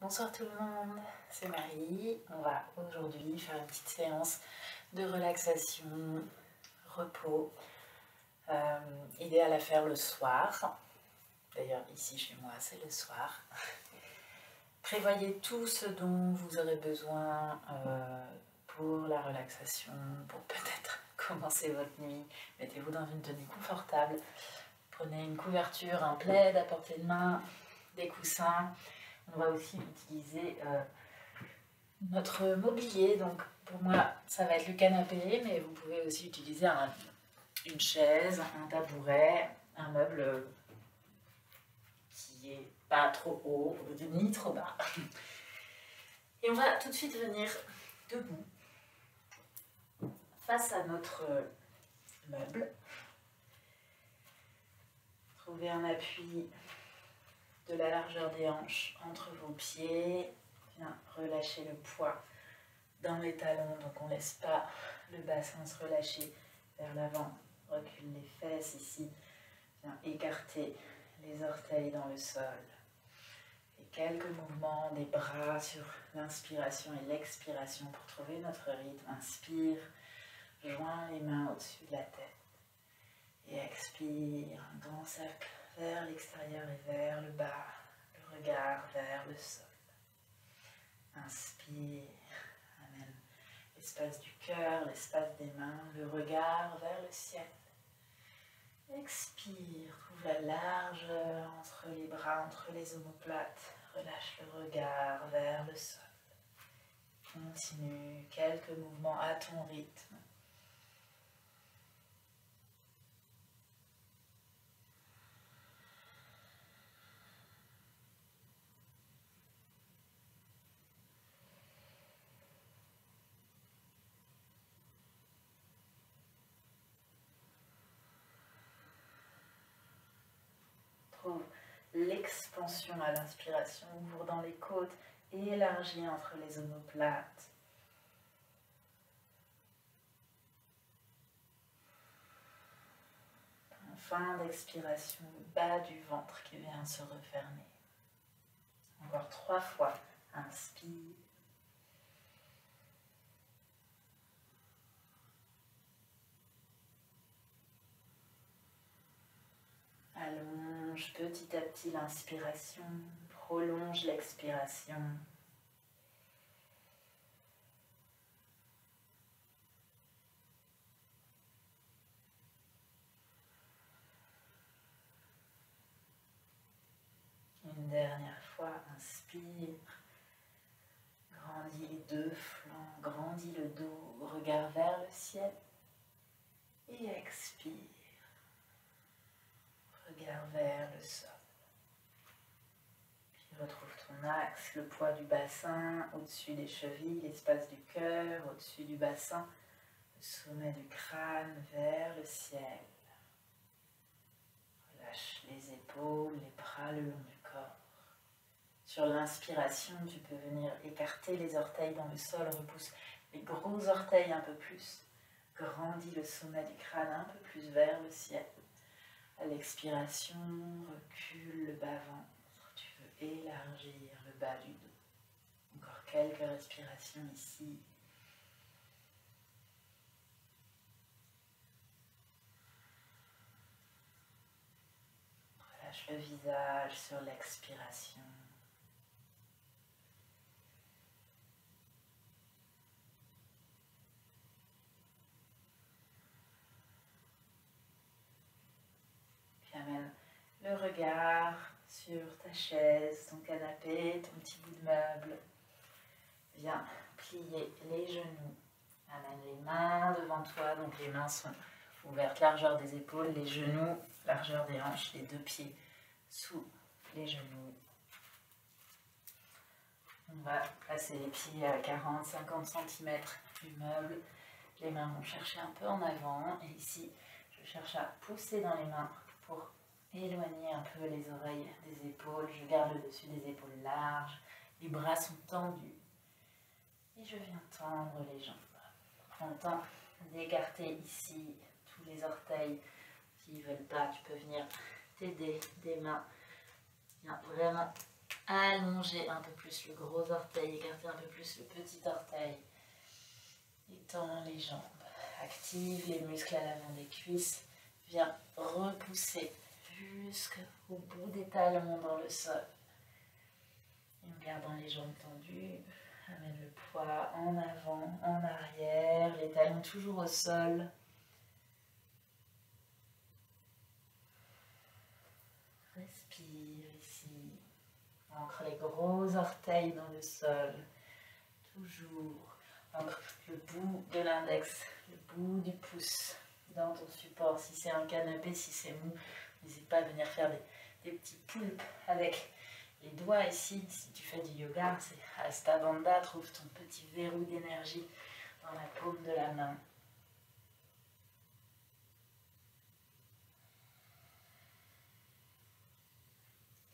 Bonsoir tout le monde, c'est Marie. On va aujourd'hui faire une petite séance de relaxation, repos, idéal à faire le soir. D'ailleurs ici chez moi c'est le soir. Prévoyez tout ce dont vous aurez besoin pour la relaxation, pour peut-être commencer votre nuit. Mettez-vous dans une tenue confortable. Prenez une couverture, un plaid à portée de main, des coussins. On va aussi utiliser notre mobilier, donc pour moi ça va être le canapé, mais vous pouvez aussi utiliser une chaise, un tabouret, un meuble qui est pas trop haut ni trop bas. Et on va tout de suite venir debout face à notre meuble. Trouvez un appui de la largeur des hanches entre vos pieds. Bien relâchez le poids dans les talons, donc on ne laisse pas le bassin se relâcher vers l'avant. Recule les fesses ici. Bien écarter les orteils dans le sol. Et quelques mouvements des bras sur l'inspiration et l'expiration pour trouver notre rythme. Inspire, joins les mains au-dessus de la tête. Et expire, un grand cercle vers l'extérieur et vers le bas, le regard vers le sol. Inspire, amène l'espace du cœur, l'espace des mains, le regard vers le ciel. Expire, trouve la largeur entre les bras, entre les omoplates. Relâche le regard vers le sol. Continue quelques mouvements à ton rythme. Trouve l'expansion à l'inspiration, ouvre dans les côtes et élargis entre les omoplates. En fin d'expiration, le bas du ventre qui vient se refermer. Encore 3 fois. Inspire. Allonge petit à petit l'inspiration, prolonge l'expiration. Une dernière fois, inspire. Grandis les deux flancs, grandis le dos, regard vers le ciel. Et expire. Regard vers le sol. Puis retrouve ton axe, le poids du bassin, au-dessus des chevilles, l'espace du cœur, au-dessus du bassin, le sommet du crâne vers le ciel. Relâche les épaules, les bras le long du corps. Sur l'inspiration, tu peux venir écarter les orteils dans le sol, repousse les gros orteils un peu plus, grandis le sommet du crâne un peu plus vers le ciel. À l'expiration, recule le bas-ventre, tu veux élargir le bas du dos. Encore quelques respirations ici. Relâche le visage sur l'expiration. Amène le regard sur ta chaise, ton canapé, ton petit bout de meuble. Viens plier les genoux. Amène les mains devant toi, donc les mains sont ouvertes, largeur des épaules, les genoux, largeur des hanches, les deux pieds sous les genoux. On va placer les pieds à 40-50 cm du meuble. Les mains vont chercher un peu en avant. Et ici, je cherche à pousser dans les mains pour éloigner un peu les oreilles des épaules. Je garde le dessus des épaules larges. Les bras sont tendus. Et je viens tendre les jambes. Prends le temps d'écarter ici tous les orteils qui ne veulent pas. Tu peux venir t'aider des mains. Viens vraiment Allongez un peu plus le gros orteil, écartez un peu plus le petit orteil. Étends les jambes. Active les muscles à l'avant des cuisses. Viens repousser jusqu'au bout des talons dans le sol. Et en gardant les jambes tendues, amène le poids en avant, en arrière, les talons toujours au sol. Respire ici. Ancre les gros orteils dans le sol. Toujours. Ancre le bout de l'index, le bout du pouce dans ton support. Si c'est un canapé, si c'est mou, n'hésite pas à venir faire des petits poulpes avec les doigts ici. Si tu fais du yoga, c'est Hasta Bandha. Trouve ton petit verrou d'énergie dans la paume de la main.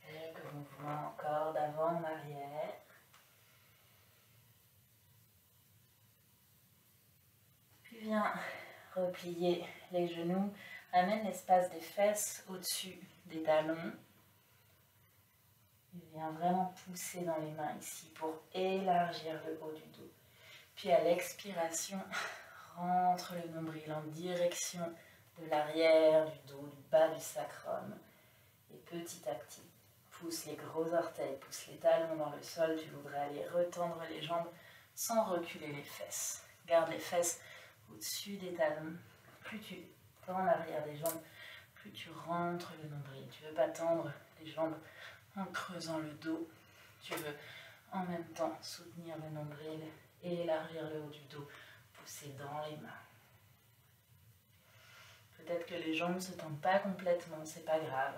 Quelques mouvements encore d'avant en arrière. Puis viens replier les genoux. Amène l'espace des fesses au-dessus des talons. Et viens vraiment pousser dans les mains ici pour élargir le haut du dos. Puis à l'expiration, rentre le nombril en direction de l'arrière du dos, du bas du sacrum. Et petit à petit, pousse les gros orteils, pousse les talons dans le sol. Tu voudrais aller retendre les jambes sans reculer les fesses. Garde les fesses au-dessus des talons. Plus tu tends l'arrière des jambes, plus tu rentres le nombril. Tu ne veux pas tendre les jambes en creusant le dos. Tu veux en même temps soutenir le nombril et élargir le haut du dos, pousser dans les mains. Peut-être que les jambes ne se tendent pas complètement, c'est pas grave.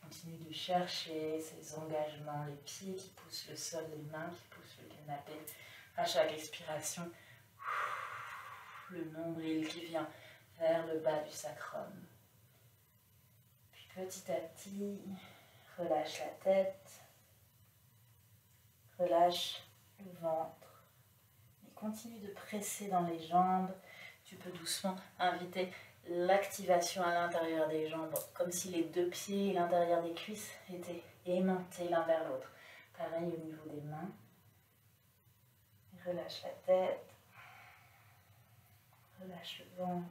Continue de chercher ces engagements, les pieds qui poussent le sol, les mains qui poussent le canapé. À chaque expiration, le nombril qui vient vers le bas du sacrum. Puis petit à petit, relâche la tête, relâche le ventre. Et continue de presser dans les jambes. Tu peux doucement inviter l'activation à l'intérieur des jambes, comme si les deux pieds et l'intérieur des cuisses étaient aimantés l'un vers l'autre. Pareil au niveau des mains. Et relâche la tête. Relâche le ventre.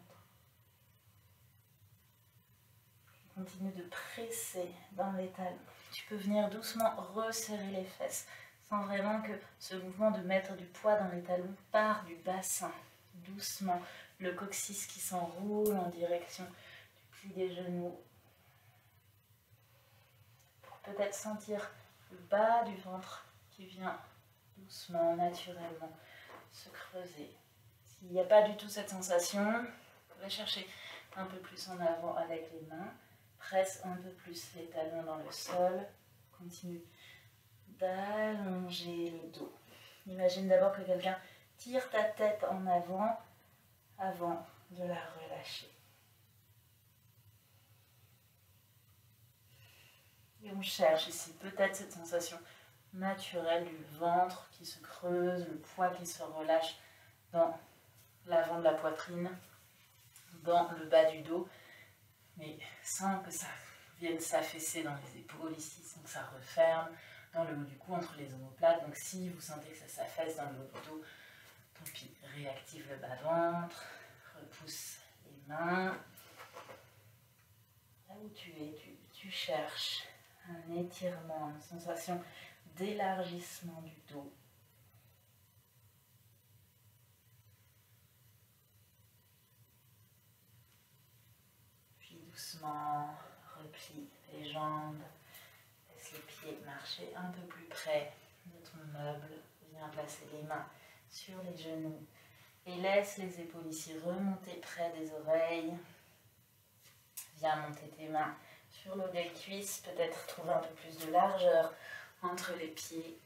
Continue de presser dans les talons. Tu peux venir doucement resserrer les fesses, sans vraiment que ce mouvement de mettre du poids dans les talons part du bassin. Doucement, le coccyx qui s'enroule en direction du pli des genoux. Pour peut-être sentir le bas du ventre qui vient doucement, naturellement se creuser. S'il n'y a pas du tout cette sensation, va chercher un peu plus en avant avec les mains. Presse un peu plus les talons dans le sol. Continue d'allonger le dos. Imagine d'abord que quelqu'un tire ta tête en avant de la relâcher. Et on cherche ici peut-être cette sensation naturelle du ventre qui se creuse, le poids qui se relâche dans l'avant de la poitrine, dans le bas du dos, mais sans que ça vienne s'affaisser dans les épaules ici, sans que ça referme dans le haut du cou entre les omoplates. Donc si vous sentez que ça s'affaisse dans le haut du dos, tant pis, réactive le bas-ventre, repousse les mains. Là où tu es, tu cherches un étirement, une sensation d'élargissement du dos. Doucement, replie les jambes, laisse les pieds marcher un peu plus près de ton meuble. Viens placer les mains sur les genoux et laisse les épaules ici remonter près des oreilles. Viens monter tes mains sur le haut des cuisses, peut-être trouver un peu plus de largeur entre les pieds.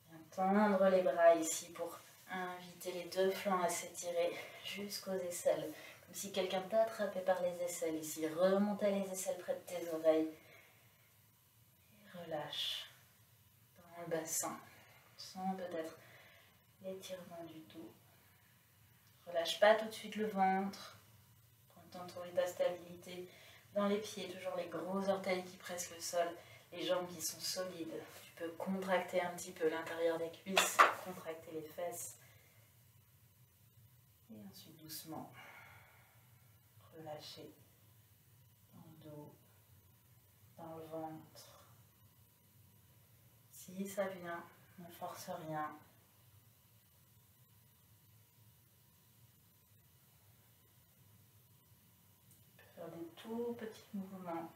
Viens tendre les bras ici pour inviter les deux flancs à s'étirer jusqu'aux aisselles. Comme si quelqu'un t'attrapait par les aisselles ici. Remontez les aisselles près de tes oreilles. Et relâche dans le bassin. Sens peut-être l'étirement du dos. Relâche pas tout de suite le ventre. Prends le temps de trouver ta stabilité dans les pieds. Toujours les gros orteils qui pressent le sol. Les jambes qui sont solides. Tu peux contracter un petit peu l'intérieur des cuisses, contracter les fesses. Et ensuite doucement relâcher dans le dos, dans le ventre. Si ça vient, ne force rien. Faire des tout petits mouvements,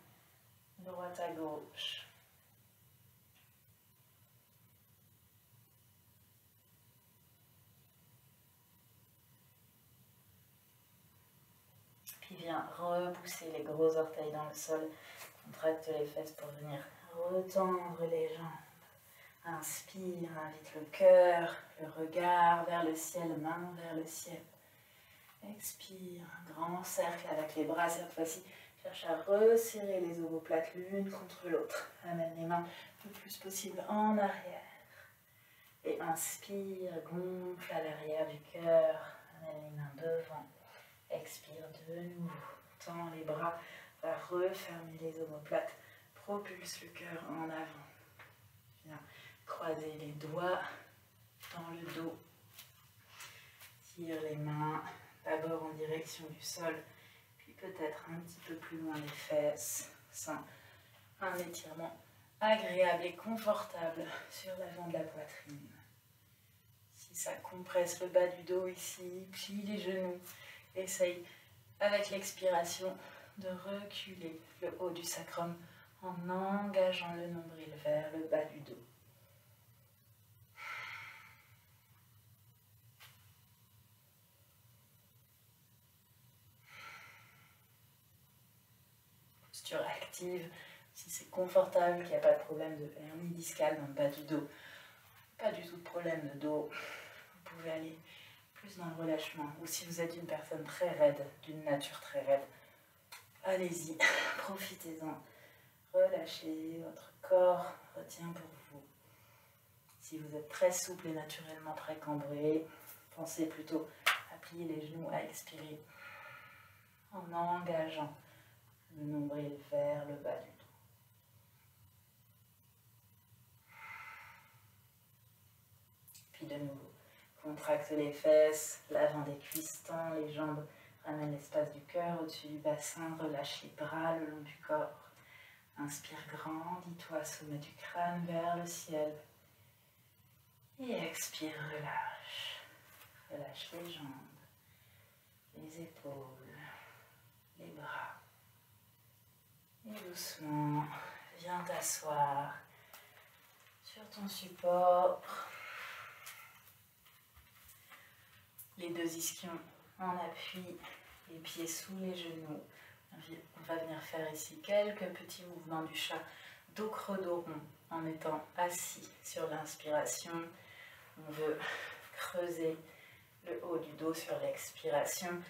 droite à gauche. Puis viens repousser les gros orteils dans le sol. Contracte les fesses pour venir retendre les jambes. Inspire, invite le cœur, le regard vers le ciel, main vers le ciel. Expire, un grand cercle avec les bras cette fois-ci. Cherche à resserrer les omoplates l'une contre l'autre. Amène les mains le plus possible en arrière. Et inspire, gonfle à l'arrière du cœur. Amène les mains devant. Expire de nouveau. Tends les bras, va refermer les omoplates. Propulse le cœur en avant. Viens croiser les doigts dans le dos. Tire les mains d'abord en direction du sol, puis peut-être un petit peu plus loin les fesses, sans un étirement agréable et confortable sur l'avant de la poitrine. Si ça compresse le bas du dos ici, plie les genoux. Essaye avec l'expiration de reculer le haut du sacrum en engageant le nombril vers le bas du dos. Posture active, si c'est confortable, qu'il n'y a pas de problème de hernie discale dans le bas du dos, pas du tout de problème de dos, vous pouvez aller plus dans le relâchement. Ou si vous êtes une personne très raide, d'une nature très raide, allez-y, profitez-en. Relâchez, votre corps retient pour vous. Si vous êtes très souple et naturellement très cambré, pensez plutôt à plier les genoux, à expirer en engageant le nombril vers le bas du dos. Puis de nouveau, contracte les fesses, l'avant des cuisses, tend les jambes, ramène l'espace du cœur au-dessus du bassin, relâche les bras le long du corps. Inspire, grandis-toi, sommet du crâne vers le ciel. Et expire, relâche. Relâche les jambes, les épaules, les bras. Et doucement, viens t'asseoir sur ton support. Les deux ischions en appui, les pieds sous les genoux. On va venir faire ici quelques petits mouvements du chat, dos creux, dos rond, en étant assis sur l'inspiration. On veut creuser le haut du dos sur l'expiration.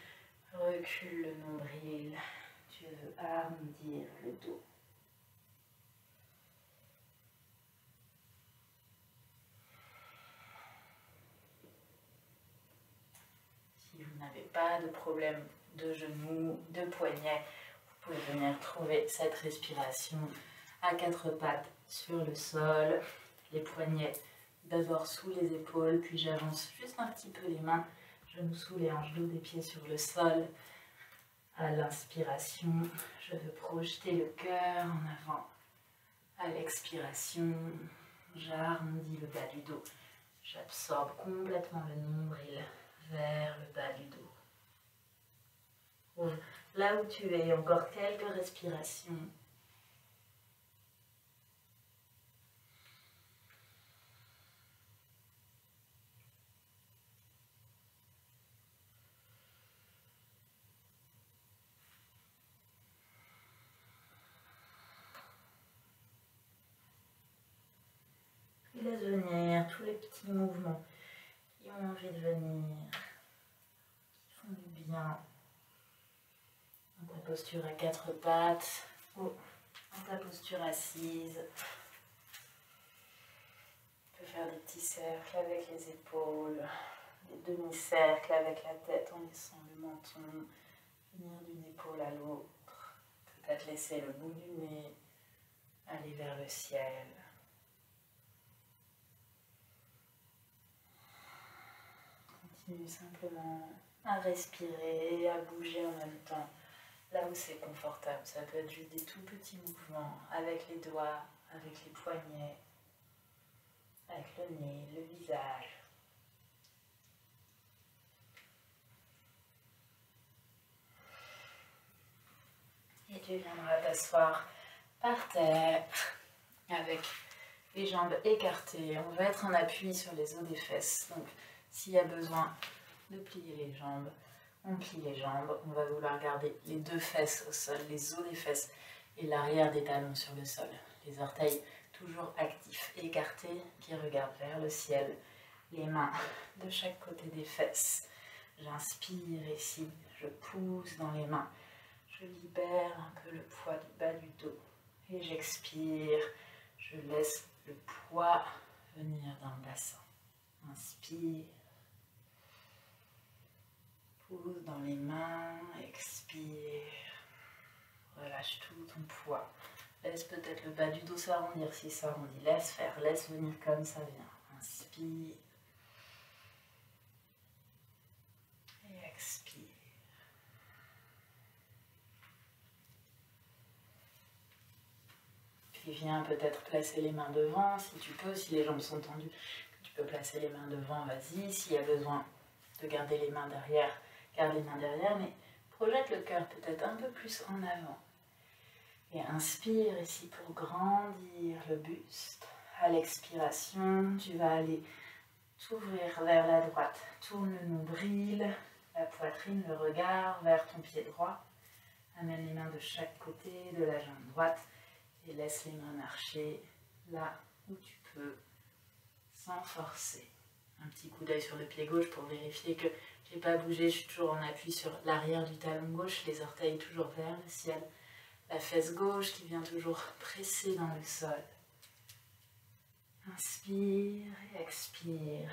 Recule le nombril. Tu veux arrondir le dos. Si vous n'avez pas de problème de genoux, de poignets, vous pouvez venir trouver cette respiration à quatre pattes sur le sol, les poignets d'abord sous les épaules, puis j'avance juste un petit peu les mains, genoux sous les hanches, dos des pieds sur le sol. À l'inspiration, je veux projeter le cœur en avant. À l'expiration, j'arrondis le bas du dos. J'absorbe complètement le nombril vers le bas du dos. Là où tu es, encore quelques respirations. Puis laisse venir tous les petits mouvements qui ont envie de venir, qui font du bien. Dans ta posture à quatre pattes ou dans ta posture assise. Tu peux faire des petits cercles avec les épaules, des demi-cercles avec la tête en laissant le menton venir d'une épaule à l'autre. Peut-être laisser le bout du nez aller vers le ciel. continue simplement à respirer, à bouger en même temps, là où c'est confortable. Ça peut être juste des tout petits mouvements avec les doigts, avec les poignets, avec le nez, le visage. Et tu viendras t'asseoir par terre avec les jambes écartées. On va être en appui sur les os des fesses. Donc s'il y a besoin de plier les jambes, on plie les jambes. On va vouloir garder les deux fesses au sol, les os des fesses et l'arrière des talons sur le sol. Les orteils toujours actifs, écartés, qui regardent vers le ciel. Les mains de chaque côté des fesses. J'inspire ici, je pousse dans les mains. Je libère un peu le poids du bas du dos. Et j'expire, je laisse le poids venir dans le bassin. Inspire. Pousse dans les mains, expire. Relâche tout ton poids. Laisse peut-être le bas du dos s'arrondir si ça arrondit. Laisse faire, laisse venir comme ça vient. Inspire. Et expire. Puis viens peut-être placer les mains devant si tu peux, si les jambes sont tendues. Tu peux placer les mains devant, vas-y. S'il y a besoin de garder les mains derrière, garde les mains derrière, mais projette le cœur peut-être un peu plus en avant. Et inspire ici pour grandir le buste. À l'expiration, tu vas aller t'ouvrir vers la droite. Tourne le nombril, la poitrine, le regard vers ton pied droit. Amène les mains de chaque côté de la jambe droite et laisse les mains marcher là où tu peux, sans forcer. Un petit coup d'œil sur le pied gauche pour vérifier que je n'ai pas bougé. Je suis toujours en appui sur l'arrière du talon gauche, les orteils toujours vers le ciel. La fesse gauche qui vient toujours presser dans le sol. Inspire et expire.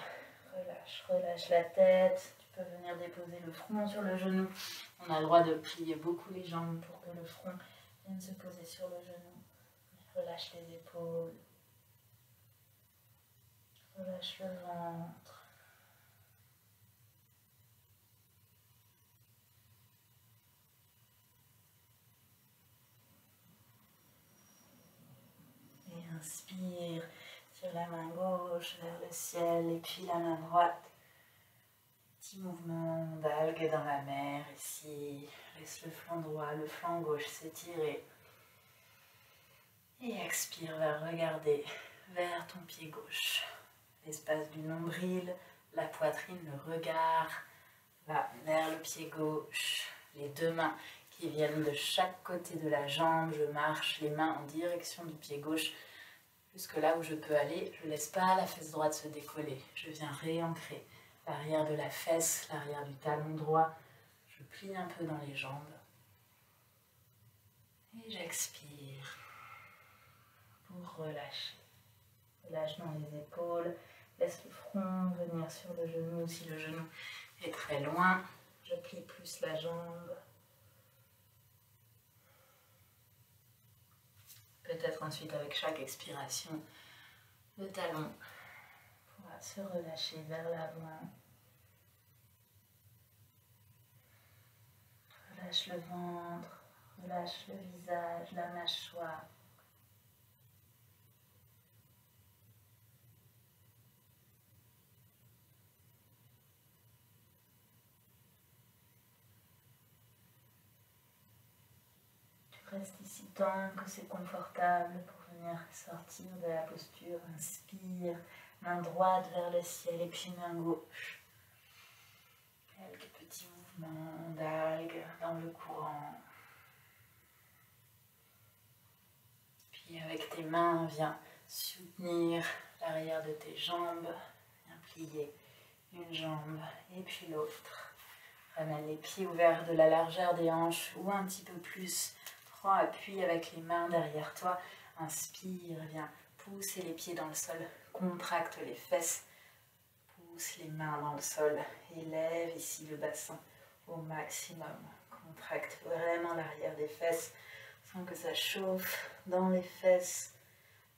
Relâche, relâche la tête. Tu peux venir déposer le front sur le genou. On a le droit de plier beaucoup les jambes pour que le front vienne se poser sur le genou. Relâche les épaules. Relâche le ventre. Et inspire sur la main gauche vers le ciel et puis la main droite. Petit mouvement d'algue dans la mer ici. Laisse le flanc droit, le flanc gauche s'étirer. Et expire, va regarder vers ton pied gauche. L'espace du nombril, la poitrine, le regard va vers le pied gauche. Les deux mains qui viennent de chaque côté de la jambe. Je marche les mains en direction du pied gauche jusque là où je peux aller. Je ne laisse pas la fesse droite se décoller. Je viens réancrer l'arrière de la fesse, l'arrière du talon droit. Je plie un peu dans les jambes. Et j'expire pour relâcher. Relâche dans les épaules. Laisse le front venir sur le genou. Si le genou est très loin, je plie plus la jambe. Peut-être ensuite avec chaque expiration, le talon pourra se relâcher vers l'avant. Relâche le ventre, relâche le visage, la mâchoire. Reste ici tant que c'est confortable pour venir sortir de la posture. Inspire, main droite vers le ciel et puis main gauche. Quelques petits mouvements d'algues dans le courant. Puis avec tes mains, viens soutenir l'arrière de tes jambes. Viens plier une jambe et puis l'autre. Ramène les pieds ouverts de la largeur des hanches ou un petit peu plus. Prends appui avec les mains derrière toi. Inspire, viens pousser les pieds dans le sol. Contracte les fesses. Pousse les mains dans le sol. Élève ici le bassin au maximum. Contracte vraiment l'arrière des fesses. Sens que ça chauffe dans les fesses,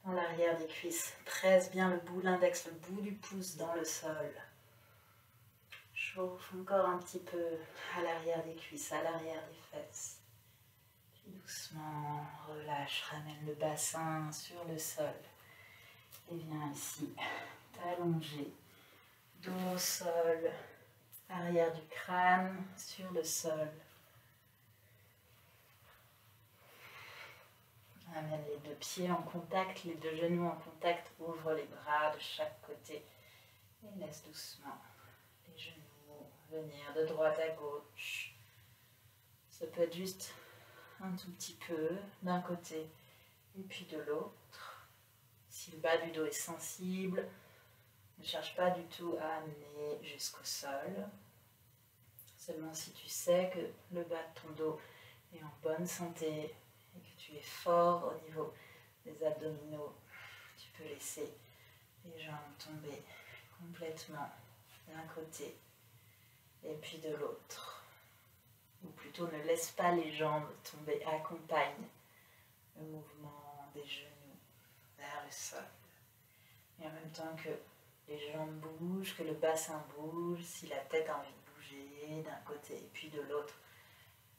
dans l'arrière des cuisses. Presse bien le bout de l'index, le bout du pouce dans le sol. Chauffe encore un petit peu à l'arrière des cuisses, à l'arrière des fesses. Puis doucement, relâche, ramène le bassin sur le sol. Et viens ici, t'allonger. Dos au sol, arrière du crâne sur le sol. Amène les deux pieds en contact, les deux genoux en contact. Ouvre les bras de chaque côté. Et laisse doucement les genoux venir de droite à gauche. Ça peut être juste un tout petit peu d'un côté et puis de l'autre. Si le bas du dos est sensible, ne cherche pas du tout à amener jusqu'au sol. Seulement si tu sais que le bas de ton dos est en bonne santé et que tu es fort au niveau des abdominaux, tu peux laisser les jambes tomber complètement d'un côté et puis de l'autre. Ou plutôt ne laisse pas les jambes tomber, accompagne le mouvement des genoux vers le sol. Et en même temps que les jambes bougent, que le bassin bouge, si la tête a envie de bouger d'un côté et puis de l'autre,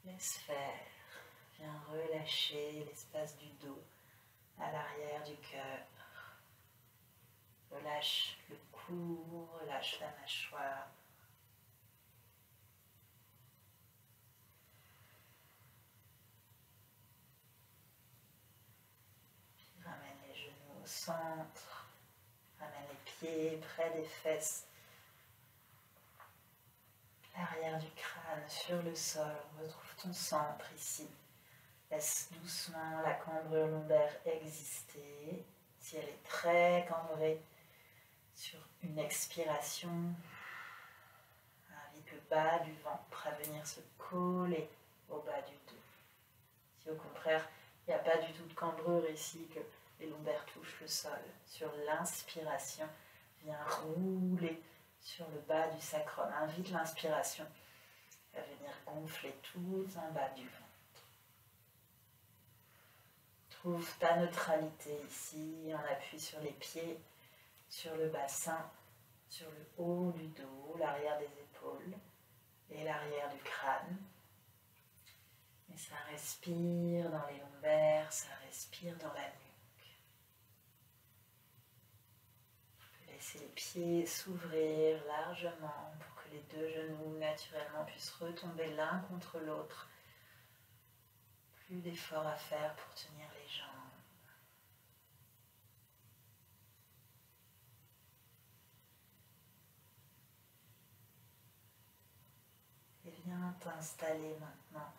laisse faire. Viens relâcher l'espace du dos à l'arrière du cœur. Relâche le cou, relâche la mâchoire. Puis ramène les genoux au centre. Ramène les pieds près des fesses. L'arrière du crâne sur le sol. Retrouve ton centre ici. Laisse doucement la cambrure lombaire exister. Si elle est très cambrée, sur une expiration, invite le bas du ventre à venir se coller au bas du dos. Si au contraire, il n'y a pas du tout de cambrure ici, que les lombaires touchent le sol, sur l'inspiration, viens rouler sur le bas du sacrum. Invite l'inspiration à venir gonfler tout en bas du ventre. Trouve ta neutralité ici, on appuie sur les pieds, sur le bassin, sur le haut du dos, l'arrière des épaules et l'arrière du crâne. Et ça respire dans les lombaires, ça respire dans la nuque. On peut laisser les pieds s'ouvrir largement pour que les deux genoux naturellement puissent retomber l'un contre l'autre. Plus d'efforts à faire pour tenir les jambes. Et viens t'installer maintenant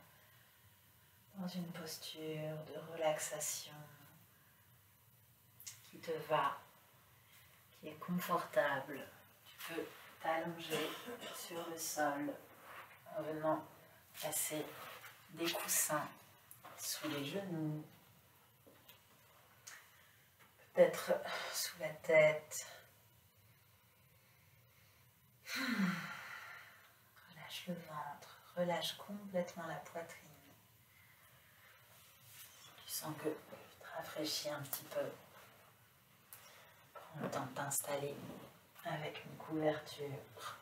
dans une posture de relaxation qui te va, qui est confortable. Tu peux t'allonger sur le sol en venant placer des coussins sous les genoux, peut-être sous la tête. Relâche le ventre, relâche complètement la poitrine. Tu sens que tu te rafraîchis un petit peu. Prends le temps de t'installer avec une couverture.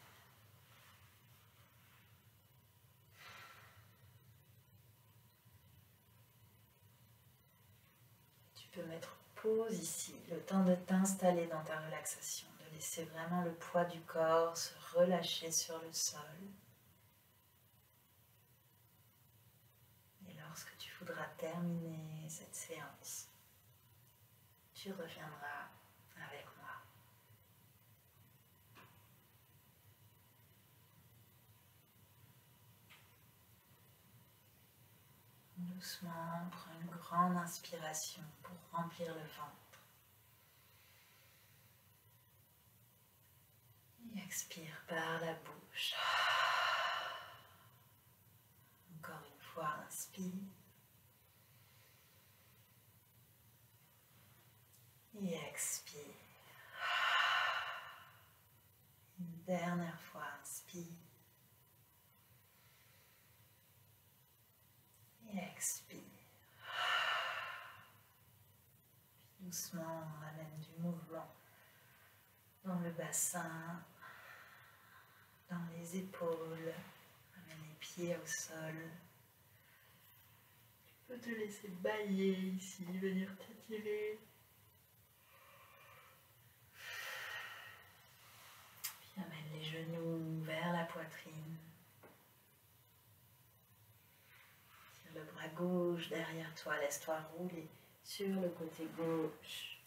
Tu peux mettre pause ici, le temps de t'installer dans ta relaxation, de laisser vraiment le poids du corps se relâcher sur le sol. Et lorsque tu voudras terminer cette séance, tu reviendras avec moi. Doucement, prends une grande inspiration pour remplir le ventre. Et expire par la bouche. Encore une fois, inspire. Et expire. Une dernière fois, inspire. Et expire. Puis doucement, on ramène du mouvement dans le bassin, dans les épaules. Ramène les pieds au sol. Tu peux te laisser bâiller ici, venir t'étirer. Puis amène les genoux vers la poitrine. Tire le bras gauche derrière toi, laisse-toi rouler sur le côté gauche.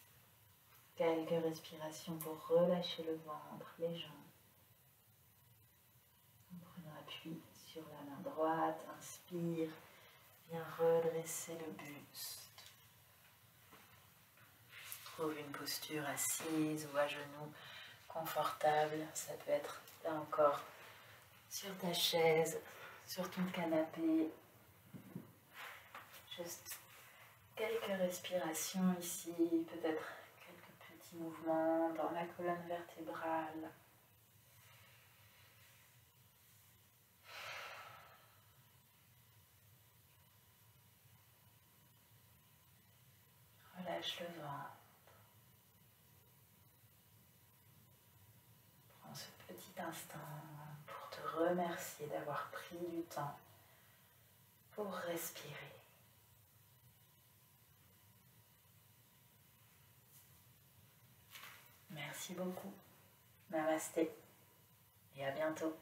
Quelques respirations pour relâcher le ventre, les jambes. En prenant appui sur la main droite, inspire, viens redresser le buste. Trouve une posture assise ou à genoux confortable. Ça peut être là encore sur ta chaise, sur ton canapé. Juste quelques respirations ici, peut-être quelques petits mouvements dans la colonne vertébrale. Relâche le ventre. Prends ce petit instant pour te remercier d'avoir pris du temps pour respirer. Merci beaucoup. Namasté et à bientôt.